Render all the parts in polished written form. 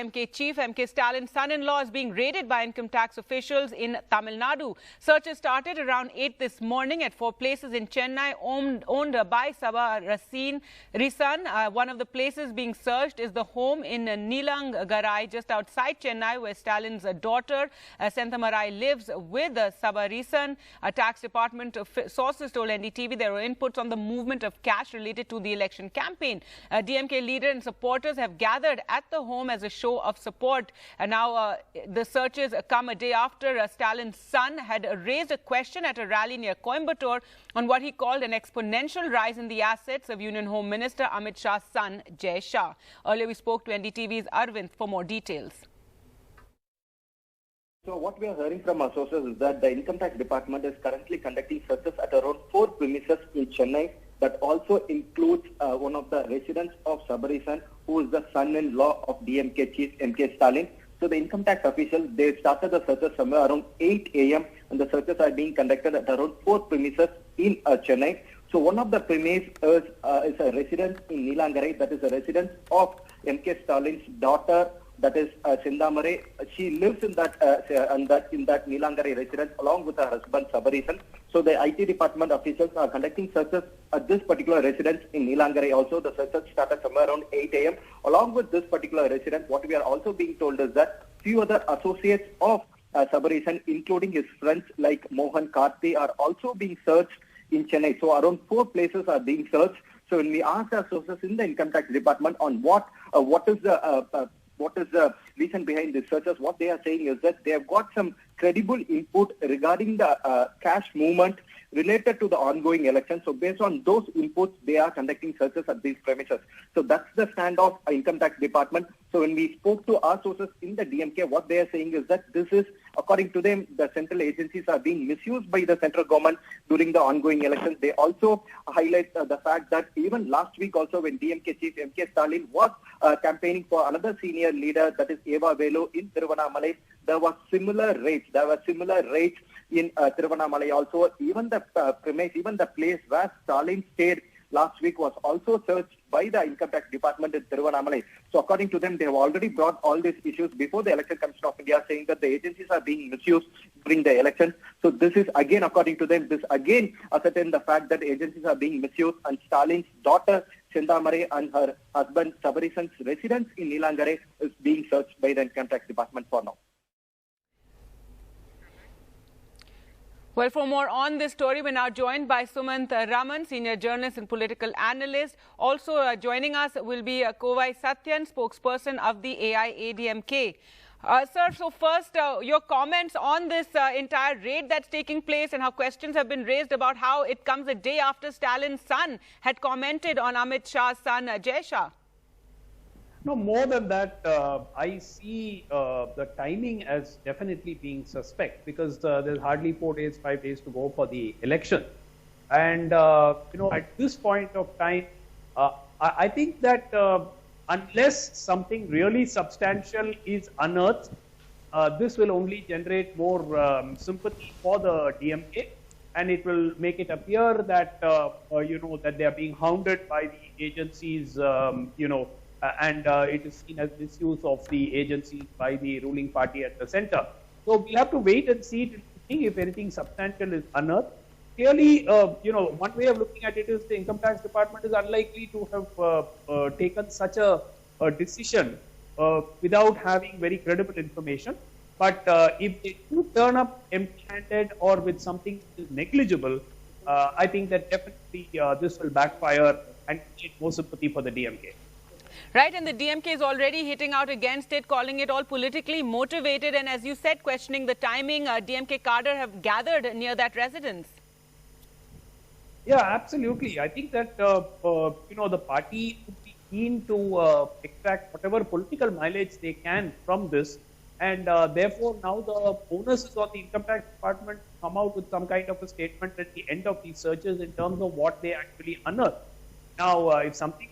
DMK chief M.K. Stalin's son-in-law is being raided by income tax officials in Tamil Nadu. Searches started around 8 this morning at 4 places in Chennai owned by Saba Risan. One of the places being searched is the home in Neelangarai, just outside Chennai, where Stalin's daughter Senthamarai lives with Saba Risan. A tax department sources told NDTV there were inputs on the movement of cash related to the election campaign. DMK leader and supporters have gathered at the home as a show of support. And now the searches come a day after Stalin's son had raised a question at a rally near Coimbatore on what he called an exponential rise in the assets of Union Home Minister Amit Shah's son, Jai Shah. Earlier, we spoke to NDTV's Arvind for more details. So what we are hearing from our sources is that the Income Tax Department is currently conducting searches at around 4 premises in Chennai. That also includes one of the residents of Saba Risan, who is the son-in-law of DMK chief M.K. Stalin. So the income tax officials, they started the searches somewhere around 8 a.m. and the searches are being conducted at around 4 premises in Chennai. So one of the premises is a residence in Neelangarai, that is a residence of M.K. Stalin's daughter, that is Senthamarai. She lives in that Neelangarai residence along with her husband Saba Risan. So the IT department officials are conducting searches at this particular residence in Neelangarai. Also, the searches started somewhere around 8 a.m. Along with this particular residence, what we are also being told is that few other associates of Saba Risan, including his friends like Mohan Karthi, are also being searched in Chennai. So around 4 places are being searched. So when we ask our sources in the income tax department on what is the reason behind these searches, what they are saying is that they have got some credible input regarding the cash movement related to the ongoing election. So based on those inputs, they are conducting searches at these premises. So that's the stand of Income Tax Department. So when we spoke to our sources in the DMK, what they are saying is that this is, according to them, the central agencies are being misused by the central government during the ongoing elections. They also highlight the fact that even last week also, when DMK chief M.K. Stalin was campaigning for another senior leader, that is Eva Velu, in Tiruvannamalai, there were similar raids. In Tiruvannamalai also. Even the place where Stalin stayed last week was also searched by the Income Tax Department in Tiruvannamalai. So according to them, they have already brought all these issues before the Election Commission of India, saying that the agencies are being misused during the elections. So this is again, according to them, this again ascertain the fact that agencies are being misused, and Stalin's daughter Senthamarai and her husband Saba Risan's residence in Neelangarai is being searched by the Income Tax Department for now. Well, for more on this story, we're now joined by Sumant Raman, senior journalist and political analyst. Also joining us will be Kovai Satyan, spokesperson of the AIADMK. Sir, so first, your comments on this entire raid that's taking place and how questions have been raised about how it comes a day after Stalin's son had commented on Amit Shah's son, Jai Shah. No, more than that, I see the timing as definitely being suspect, because there's hardly 4 days, 5 days to go for the election. And, at this point of time, I think that unless something really substantial is unearthed, this will only generate more sympathy for the DMK, and it will make it appear that, that they are being hounded by the agencies, and it is seen as misuse of the agencies by the ruling party at the center. So we have to wait and see if anything substantial is unearthed. Clearly, one way of looking at it is the Income Tax Department is unlikely to have taken such a decision without having very credible information. But if they do turn up empty-handed or with something negligible, I think that definitely this will backfire and create more sympathy for the DMK. Right, and the DMK is already hitting out against it, calling it all politically motivated, and as you said, questioning the timing. DMK cadre have gathered near that residence. Yeah, absolutely. I think that, the party would be keen to extract whatever political mileage they can from this, and therefore now the onus is on the Income Tax Department to come out with some kind of a statement at the end of these searches in terms of what they actually unearth. Now, if something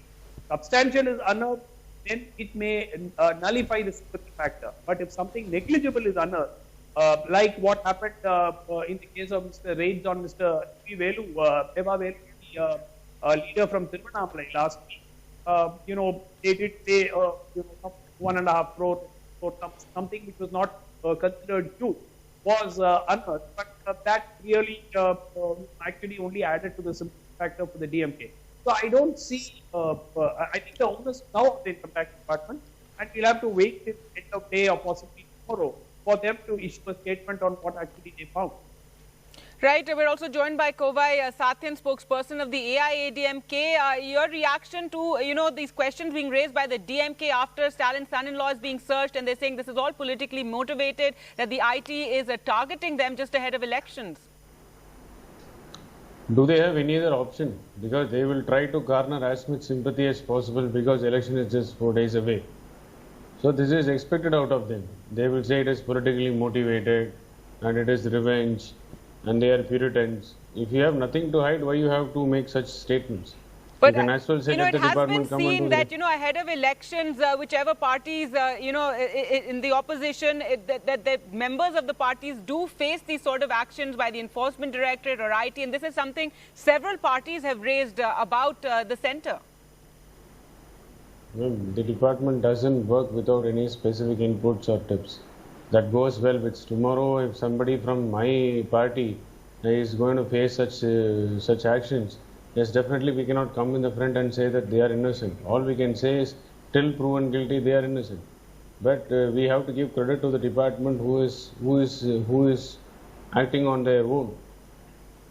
substantial is unearthed, then it may nullify the sympathy factor. But if something negligible is unearthed, like what happened in the case of Mr. raids on Mr. Eva Velu, the leader from Tiruvannamalai last week, they did say 1.5 crore or something which was not considered huge was unearthed, but that really actually only added to the sympathy factor for the DMK. So I don't see, I think the onus is now on the Income Tax Department, and we'll have to wait till the end of day or possibly tomorrow for them to issue a statement on what actually they found. Right. We're also joined by Kovai Satyan, spokesperson of the AIADMK. Your reaction to, these questions being raised by the DMK after Stalin's son-in-law is being searched, and they're saying this is all politically motivated, that the IT is targeting them just ahead of elections. Do they have any other option? Because they will try to garner as much sympathy as possible because election is just 4 days away. So this is expected out of them. They will say it is politically motivated and it is revenge and they are Puritans. If you have nothing to hide, why you have to make such statements? But, you can as well say that it the has been department come seen and do that, ahead of elections, whichever parties, in the opposition, that the members of the parties do face these sort of actions by the Enforcement Directorate or IT. And this is something several parties have raised about the centre. Well, the department doesn't work without any specific inputs or tips. That goes well with tomorrow. If somebody from my party is going to face such actions, yes, definitely we cannot come in the front and say that they are innocent. All we can say is, till proven guilty, they are innocent. But we have to give credit to the department who is acting on their own.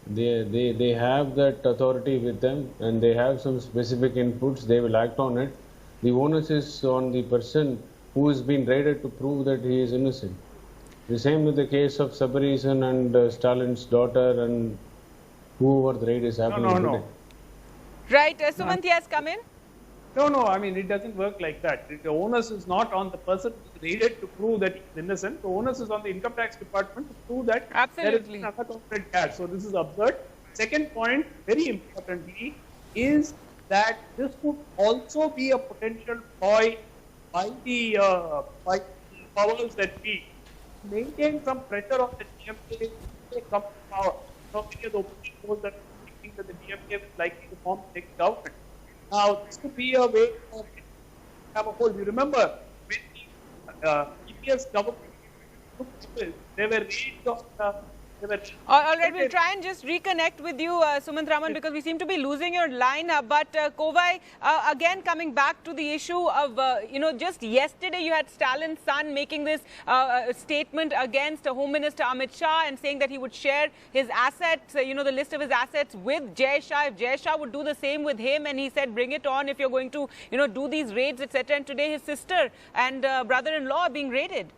They have that authority with them, and they have some specific inputs. They will act on it. The onus is on the person who has been raided to prove that he is innocent. The same with the case of Sabarisan and Stalin's daughter and whoever the raid is happening today. Right, Sumant, yes, come in. No, I mean, it doesn't work like that. The onus is not on the person who is raided to prove that he is innocent. The onus is on the Income Tax Department to prove that there is another corporate cash. So this is absurd. Second point, very importantly, is that this could also be a potential ploy by the powers that be, maintain some pressure on the DMK to come to power. So many of the opinion polls that are thinking that the DMK is likely to form the next government. Now, this could be a way to have a hold. You remember when the previous government took this, they were raised on all right, we'll try and just reconnect with you, Sumant Raman, because we seem to be losing your line. But Kovai, again, coming back to the issue of, just yesterday you had Stalin's son making this statement against Home Minister Amit Shah and saying that he would share his assets, the list of his assets with Jai Shah. If Jai Shah would do the same with him, and he said, bring it on if you're going to, do these raids, etc. And today his sister and brother-in-law are being raided.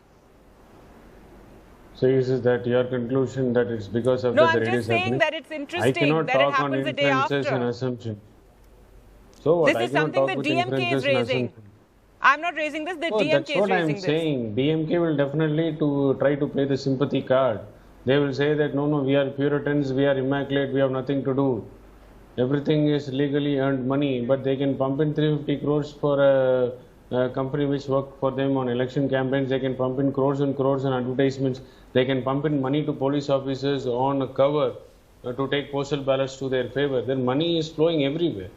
So is that your conclusion that it's because of the raid is happening? No, I'm just saying that it's interesting that it happens the day after. And assumption. So what? This is something the DMK is raising. I'm not raising this, the DMK is raising this. That's what I'm saying. DMK will definitely try to play the sympathy card. They will say that, no, we are Puritans, we are immaculate, we have nothing to do. Everything is legally earned money, but they can pump in 350 crores for a company which worked for them on election campaigns. They can pump in crores and crores on advertisements. They can pump in money to police officers on a cover to take postal ballots to their favor. Then money is flowing everywhere.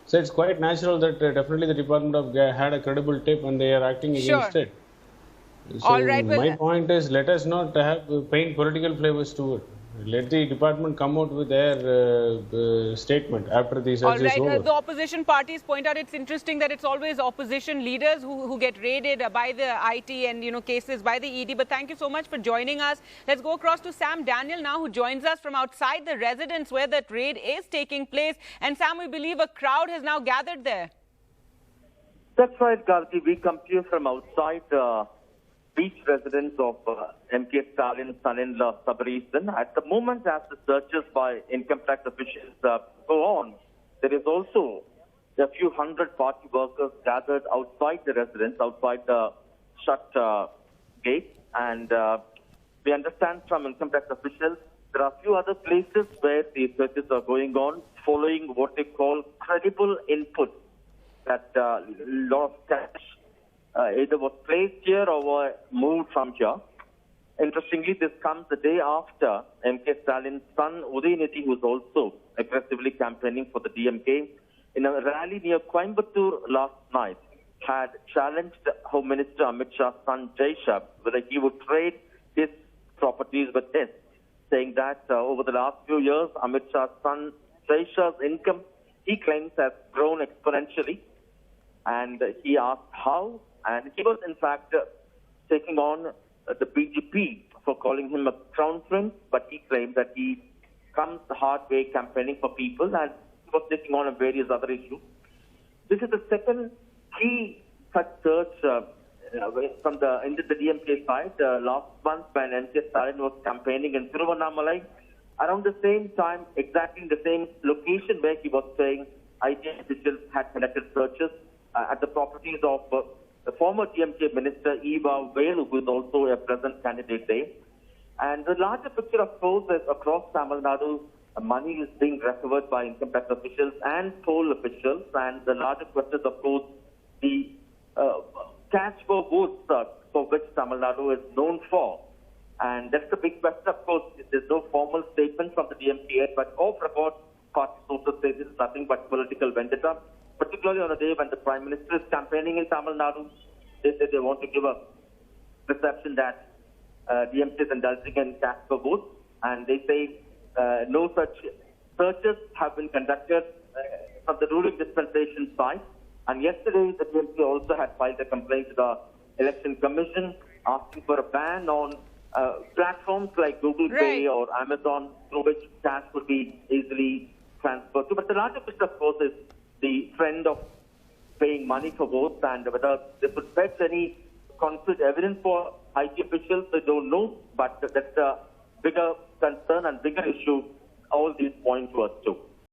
So it's quite natural that definitely the Department had a credible tip and they are acting against it. So all right, my point is, let us not paint political flavors to it. Let the department come out with their statement after the search is over. The opposition parties point out it's interesting that it's always opposition leaders who get raided by the IT and cases by the ED. But thank you so much for joining us. Let's go across to Sam Daniel now, who joins us from outside the residence where that raid is taking place. And Sam, we believe a crowd has now gathered there. That's right, Gargi. We come to you from outside beach residence of M.K. Stalin's son-in-law, Sabarisan. At the moment, as the searches by income tax officials go on, there is also a few hundred party workers gathered outside the residence, outside the shut gate. And we understand from income tax officials, there are a few other places where the searches are going on, following what they call credible input, that a lot of cash either was placed here or were moved from here. Interestingly, this comes the day after M.K. Stalin's son, Udayanithi, who is also aggressively campaigning for the DMK, in a rally near Coimbatore last night, had challenged Home Minister Amit Shah's son Jai Shah whether he would trade his properties with his, saying that over the last few years, Amit Shah's son Jai Shah's income, he claims, has grown exponentially. And he asked how, and he was in fact taking on the BJP for calling him a crown prince, but he claimed that he comes the hard way campaigning for people, and he was taking on various other issues. This is the second key such search from the DMK side. Last month when M.K. Stalin was campaigning in Thiruvannamalai, around the same time, exactly in the same location where he was staying, IGN officials had conducted searches at the properties of the former DMK minister Eva Velu, who is also a present candidate there. And the larger picture, of course, is across Tamil Nadu, money is being recovered by income tax officials and toll officials. And the larger question is, of course, the cash for votes for which Tamil Nadu is known for. And that's the big question. Of course, there's no formal statement from the DMK yet, but off record, party sources say this is nothing but political vendetta. Particularly on a day when the Prime Minister is campaigning in Tamil Nadu, they say they want to give a perception that DMK is indulging in cash for votes, and they say no such searches have been conducted from the ruling dispensation side. And yesterday, the DMK also had filed a complaint to the Election Commission asking for a ban on platforms like Google Pay or Amazon, through which cash would be easily transferred to. But the larger picture, of course, is the trend of paying money for votes, and whether they would fetch any concrete evidence for IT officials, they don't know. But that's a bigger concern and bigger issue all these point towards too.